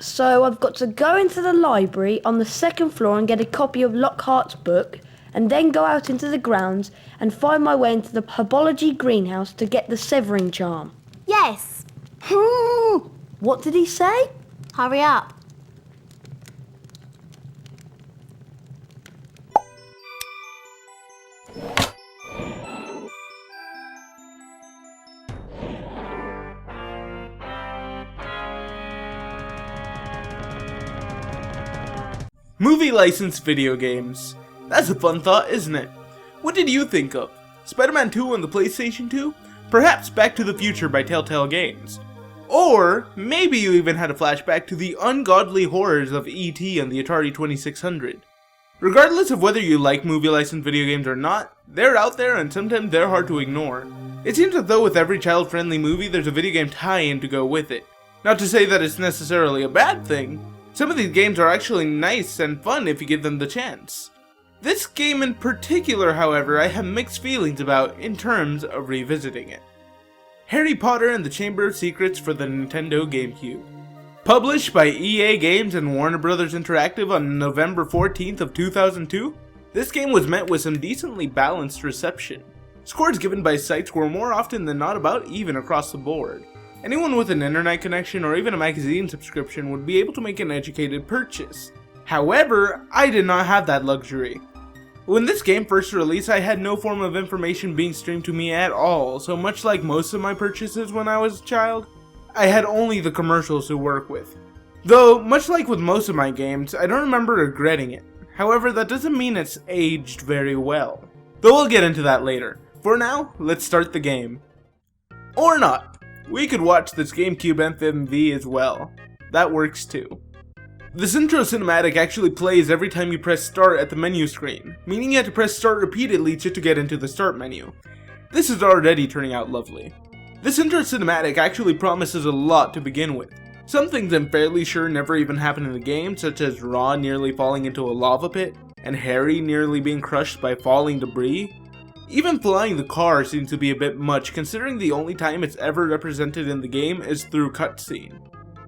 So I've got to go into the library on the second floor and get a copy of Lockhart's book, and then go out into the grounds and find my way into the herbology greenhouse to get the severing charm. Yes. What did he say? Hurry up. Movie licensed video games. That's a fun thought, isn't it? What did you think of? Spider-Man 2 on the PlayStation 2? Perhaps Back to the Future by Telltale Games? Or maybe you even had a flashback to the ungodly horrors of E.T. on the Atari 2600. Regardless of whether you like movie licensed video games or not, they're out there and sometimes they're hard to ignore. It seems as though with every child-friendly movie there's a video game tie-in to go with it. Not to say that it's necessarily a bad thing. Some of these games are actually nice and fun if you give them the chance. This game in particular, however, I have mixed feelings about in terms of revisiting it. Harry Potter and the Chamber of Secrets for the Nintendo GameCube. Published by EA Games and Warner Bros. Interactive on November 14th of 2002, this game was met with some decently balanced reception. Scores given by sites were more often than not about even across the board. Anyone with an internet connection or even a magazine subscription would be able to make an educated purchase. However, I did not have that luxury. When this game first released, I had no form of information being streamed to me at all, so much like most of my purchases when I was a child, I had only the commercials to work with. Though, much like with most of my games, I don't remember regretting it. However, that doesn't mean it's aged very well. Though we'll get into that later. For now, let's start the game. Or not. We could watch this GameCube FMV as well. That works too. This intro cinematic actually plays every time you press start at the menu screen, meaning you have to press start repeatedly just to get into the start menu. This is already turning out lovely. This intro cinematic actually promises a lot to begin with. Some things I'm fairly sure never even happened in the game, such as Ron nearly falling into a lava pit, and Harry nearly being crushed by falling debris. Even flying the car seems to be a bit much, considering the only time it's ever represented in the game is through cutscene.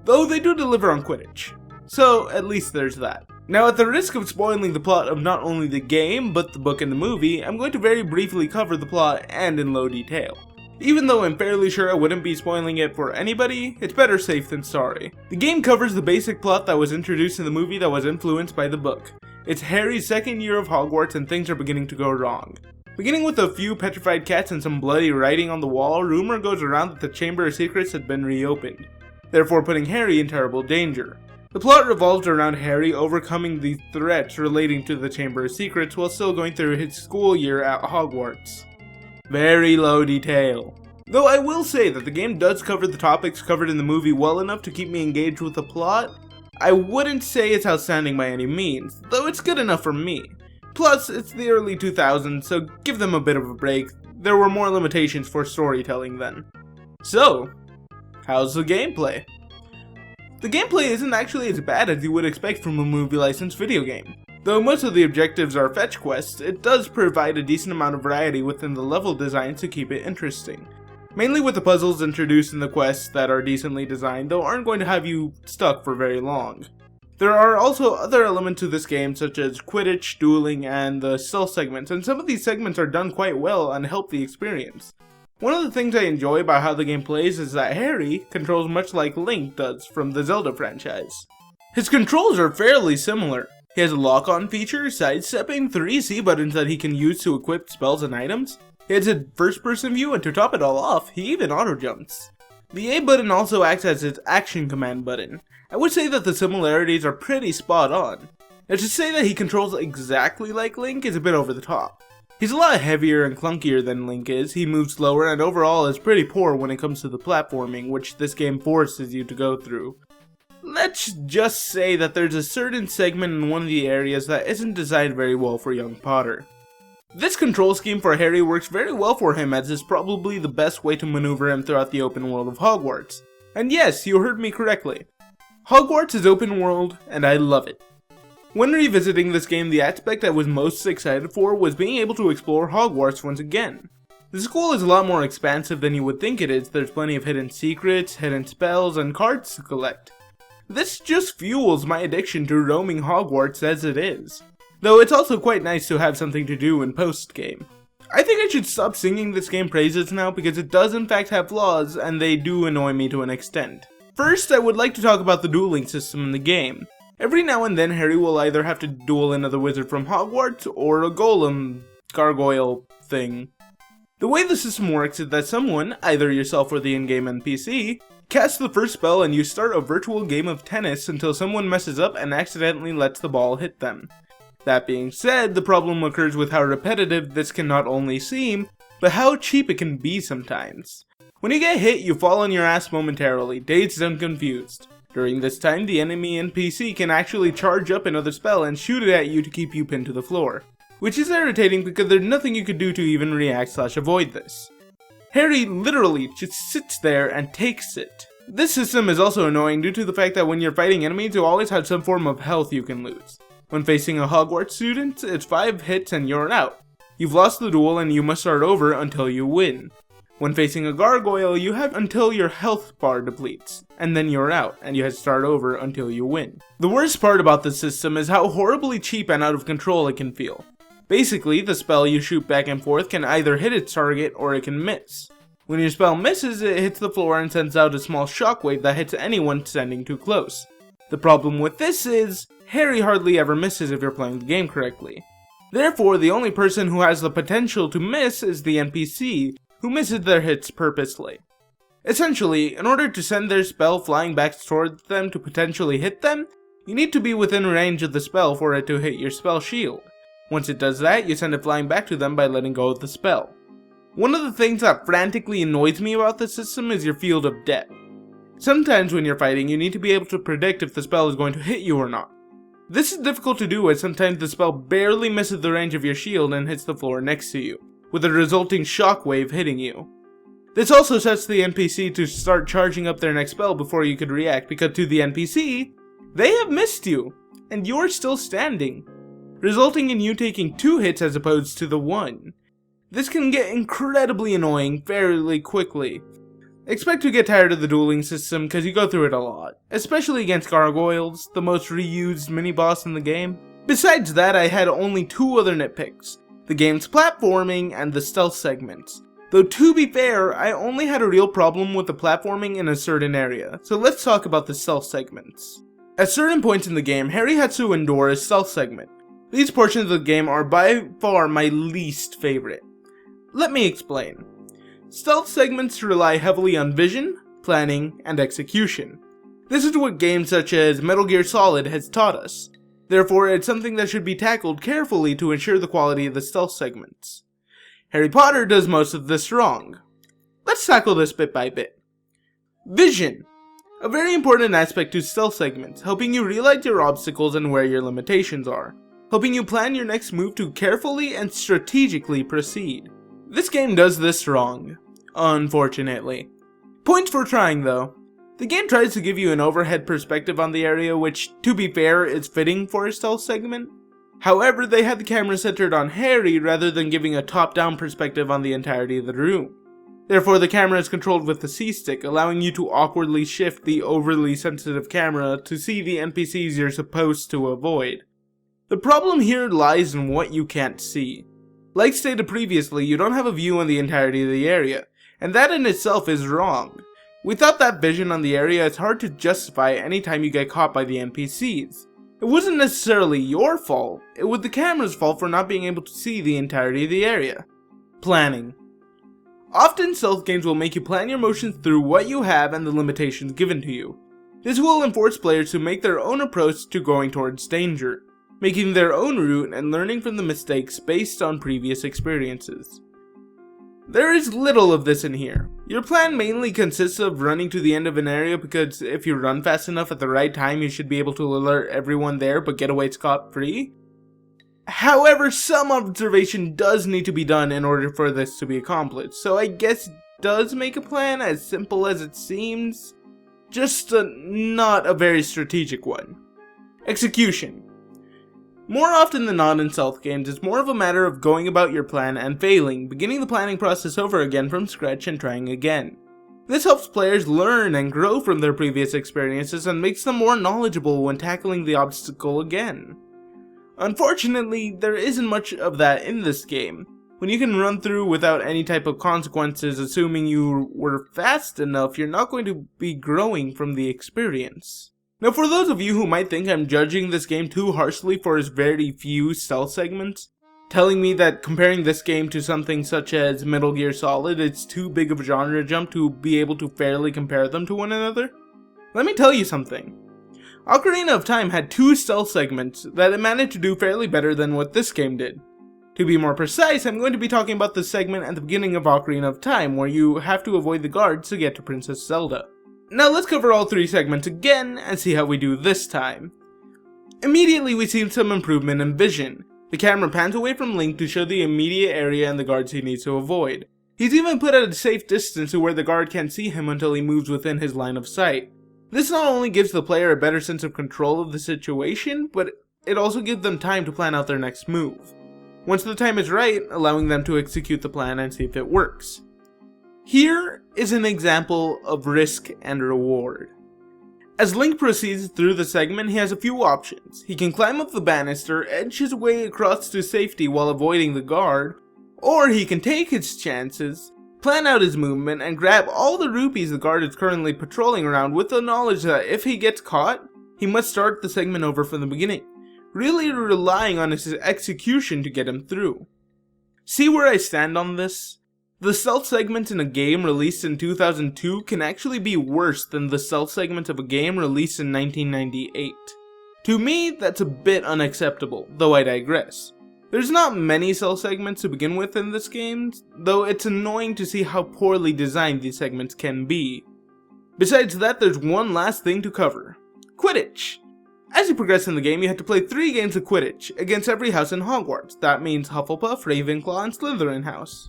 Though they do deliver on Quidditch. So, at least there's that. Now, at the risk of spoiling the plot of not only the game, but the book and the movie, I'm going to very briefly cover the plot and in low detail. Even though I'm fairly sure I wouldn't be spoiling it for anybody, it's better safe than sorry. The game covers the basic plot that was introduced in the movie that was influenced by the book. It's Harry's second year of Hogwarts and things are beginning to go wrong. Beginning with a few petrified cats and some bloody writing on the wall, rumor goes around that the Chamber of Secrets had been reopened, therefore putting Harry in terrible danger. The plot revolves around Harry overcoming the threats relating to the Chamber of Secrets while still going through his school year at Hogwarts. Very low detail. Though I will say that the game does cover the topics covered in the movie well enough to keep me engaged with the plot, I wouldn't say it's outstanding by any means, though it's good enough for me. Plus, it's the early 2000s, so give them a bit of a break. There were more limitations for storytelling then. So, how's the gameplay? The gameplay isn't actually as bad as you would expect from a movie licensed video game. Though most of the objectives are fetch quests, it does provide a decent amount of variety within the level design to keep it interesting. Mainly with the puzzles introduced in the quests that are decently designed, though aren't going to have you stuck for very long. There are also other elements to this game such as Quidditch, dueling, and the stealth segments, and some of these segments are done quite well and help the experience. One of the things I enjoy about how the game plays is that Harry controls much like Link does from the Zelda franchise. His controls are fairly similar. He has a lock-on feature, sidestepping, 3 C buttons that he can use to equip spells and items. He has a first-person view, and to top it all off, he even auto-jumps. The A button also acts as its action command button. I would say that the similarities are pretty spot on. Now to say that he controls exactly like Link is a bit over the top. He's a lot heavier and clunkier than Link is, he moves slower, and overall is pretty poor when it comes to the platforming, which this game forces you to go through. Let's just say that there's a certain segment in one of the areas that isn't designed very well for young Potter. This control scheme for Harry works very well for him, as it's probably the best way to maneuver him throughout the open world of Hogwarts. And yes, you heard me correctly. Hogwarts is open world, and I love it. When revisiting this game, the aspect I was most excited for was being able to explore Hogwarts once again. The school is a lot more expansive than you would think it is. There's plenty of hidden secrets, hidden spells, and cards to collect. This just fuels my addiction to roaming Hogwarts as it is. Though it's also quite nice to have something to do in post-game. I think I should stop singing this game praises now because it does in fact have flaws and they do annoy me to an extent. First, I would like to talk about the dueling system in the game. Every now and then Harry will either have to duel another wizard from Hogwarts or a golem gargoyle thing. The way the system works is that someone, either yourself or the in-game NPC, casts the first spell and you start a virtual game of tennis until someone messes up and accidentally lets the ball hit them. That being said, the problem occurs with how repetitive this can not only seem, but how cheap it can be sometimes. When you get hit, you fall on your ass momentarily, dazed and confused. During this time, the enemy NPC can actually charge up another spell and shoot it at you to keep you pinned to the floor. Which is irritating because there's nothing you could do to even react/avoid this. Harry literally just sits there and takes it. This system is also annoying due to the fact that when you're fighting enemies, you always have some form of health you can lose. When facing a Hogwarts student, it's 5 hits and you're out. You've lost the duel and you must start over until you win. When facing a gargoyle, you have until your health bar depletes, and then you're out, and you have to start over until you win. The worst part about this system is how horribly cheap and out of control it can feel. Basically, the spell you shoot back and forth can either hit its target or it can miss. When your spell misses, it hits the floor and sends out a small shockwave that hits anyone standing too close. The problem with this is, Harry hardly ever misses if you're playing the game correctly. Therefore, the only person who has the potential to miss is the NPC, who misses their hits purposely. Essentially, in order to send their spell flying back towards them to potentially hit them, you need to be within range of the spell for it to hit your spell shield. Once it does that, you send it flying back to them by letting go of the spell. One of the things that frantically annoys me about this system is your field of depth. Sometimes when you're fighting, you need to be able to predict if the spell is going to hit you or not. This is difficult to do as sometimes the spell barely misses the range of your shield and hits the floor next to you, with a resulting shockwave hitting you. This also sets the NPC to start charging up their next spell before you could react, because to the NPC, they have missed you, and you're still standing, resulting in you taking 2 hits as opposed to the 1. This can get incredibly annoying fairly quickly. Expect to get tired of the dueling system because you go through it a lot, especially against gargoyles, the most reused mini-boss in the game. Besides that, I had only 2 other nitpicks, the game's platforming and the stealth segments. Though to be fair, I only had a real problem with the platforming in a certain area, so let's talk about the stealth segments. At certain points in the game, Harry had to endure a stealth segment. These portions of the game are by far my least favorite. Let me explain. Stealth segments rely heavily on vision, planning, and execution. This is what games such as Metal Gear Solid has taught us. Therefore, it's something that should be tackled carefully to ensure the quality of the stealth segments. Harry Potter does most of this wrong. Let's tackle this bit by bit. Vision. A very important aspect to stealth segments, helping you realize your obstacles and where your limitations are, helping you plan your next move to carefully and strategically proceed. This game does this wrong, unfortunately. Points for trying though. The game tries to give you an overhead perspective on the area, which, to be fair, is fitting for a stealth segment. However, they had the camera centered on Harry rather than giving a top-down perspective on the entirety of the room. Therefore, the camera is controlled with the C-stick, allowing you to awkwardly shift the overly sensitive camera to see the NPCs you're supposed to avoid. The problem here lies in what you can't see. Like stated previously, you don't have a view on the entirety of the area, and that in itself is wrong. Without that vision on the area, it's hard to justify any time you get caught by the NPCs. It wasn't necessarily your fault, it was the camera's fault for not being able to see the entirety of the area. Planning. Often stealth games will make you plan your motions through what you have and the limitations given to you. This will enforce players to make their own approach to going towards danger, making their own route and learning from the mistakes based on previous experiences. There is little of this in here. Your plan mainly consists of running to the end of an area because if you run fast enough at the right time you should be able to alert everyone there but get away scot-free. However, some observation does need to be done in order for this to be accomplished, so I guess it does make a plan as simple as it seems, just not a very strategic one. Execution. More often than not in stealth games, it's more of a matter of going about your plan and failing, beginning the planning process over again from scratch and trying again. This helps players learn and grow from their previous experiences and makes them more knowledgeable when tackling the obstacle again. Unfortunately, there isn't much of that in this game. When you can run through without any type of consequences, assuming you were fast enough, you're not going to be growing from the experience. Now, for those of you who might think I'm judging this game too harshly for its very few stealth segments, telling me that comparing this game to something such as Metal Gear Solid, it's too big of a genre jump to be able to fairly compare them to one another, let me tell you something. Ocarina of Time had 2 stealth segments that it managed to do fairly better than what this game did. To be more precise, I'm going to be talking about the segment at the beginning of Ocarina of Time where you have to avoid the guards to get to Princess Zelda. Now let's cover all 3 segments again and see how we do this time. Immediately we see some improvement in vision. The camera pans away from Link to show the immediate area and the guards he needs to avoid. He's even put at a safe distance to where the guard can't see him until he moves within his line of sight. This not only gives the player a better sense of control of the situation, but it also gives them time to plan out their next move. Once the time is right, allowing them to execute the plan and see if it works. Here is an example of risk and reward. As Link proceeds through the segment, he has a few options. He can climb up the banister, edge his way across to safety while avoiding the guard, or he can take his chances, plan out his movement, and grab all the rupees the guard is currently patrolling around with the knowledge that if he gets caught, he must start the segment over from the beginning, really relying on his execution to get him through. See where I stand on this? The stealth segments in a game released in 2002 can actually be worse than the stealth segments of a game released in 1998. To me, that's a bit unacceptable, though I digress. There's not many stealth segments to begin with in this game, though it's annoying to see how poorly designed these segments can be. Besides that, there's one last thing to cover. Quidditch! As you progress in the game, you have to play 3 games of Quidditch against every house in Hogwarts. That means Hufflepuff, Ravenclaw, and Slytherin house.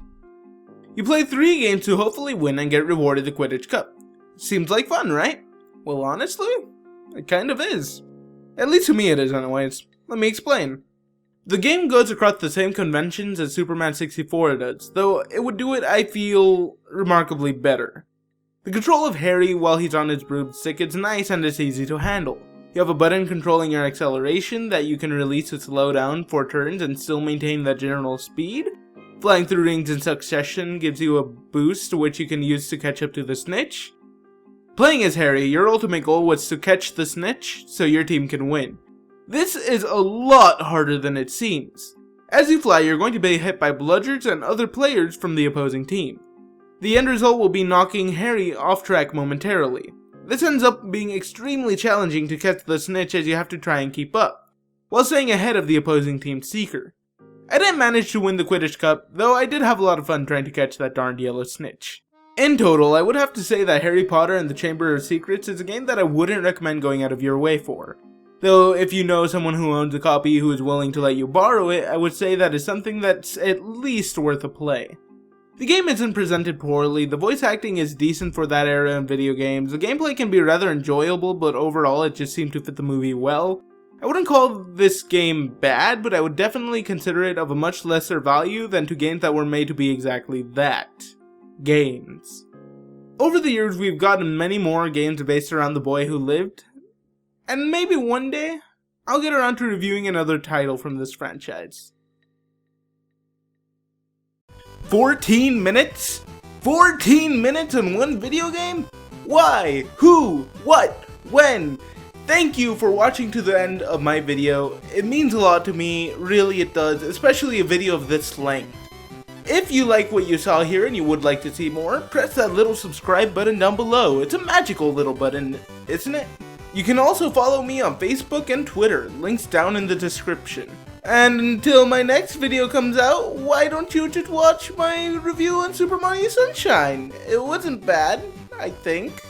You play 3 games to hopefully win and get rewarded the Quidditch Cup. Seems like fun, right? Well, honestly, it kind of is. At least to me it is anyways. Let me explain. The game goes across the same conventions as Superman 64 does, though it would do it, I feel, remarkably better. The control of Harry while he's on his broomstick is nice and it's easy to handle. You have a button controlling your acceleration that you can release to slow down for turns and still maintain that general speed. Flying through rings in succession gives you a boost which you can use to catch up to the snitch. Playing as Harry, your ultimate goal was to catch the snitch so your team can win. This is a lot harder than it seems. As you fly, you're going to be hit by bludgers and other players from the opposing team. The end result will be knocking Harry off track momentarily. This ends up being extremely challenging to catch the snitch as you have to try and keep up, while staying ahead of the opposing team's seeker. I didn't manage to win the Quidditch Cup, though I did have a lot of fun trying to catch that darned yellow snitch. In total, I would have to say that Harry Potter and the Chamber of Secrets is a game that I wouldn't recommend going out of your way for. Though if you know someone who owns a copy who is willing to let you borrow it, I would say that is something that's at least worth a play. The game isn't presented poorly, the voice acting is decent for that era in video games, the gameplay can be rather enjoyable, but overall it just seemed to fit the movie well. I wouldn't call this game bad, but I would definitely consider it of a much lesser value than to games that were made to be exactly that. Games. Over the years we've gotten many more games based around the boy who lived, and maybe one day, I'll get around to reviewing another title from this franchise. 14 minutes? 14 minutes on one video game? Why? Who? What? When? Thank you for watching to the end of my video. It means a lot to me, really it does, especially a video of this length. If you like what you saw here and you would like to see more, press that little subscribe button down below. It's a magical little button, isn't it? You can also follow me on Facebook and Twitter, links down in the description. And until my next video comes out, why don't you just watch my review on Super Mario Sunshine? It wasn't bad, I think.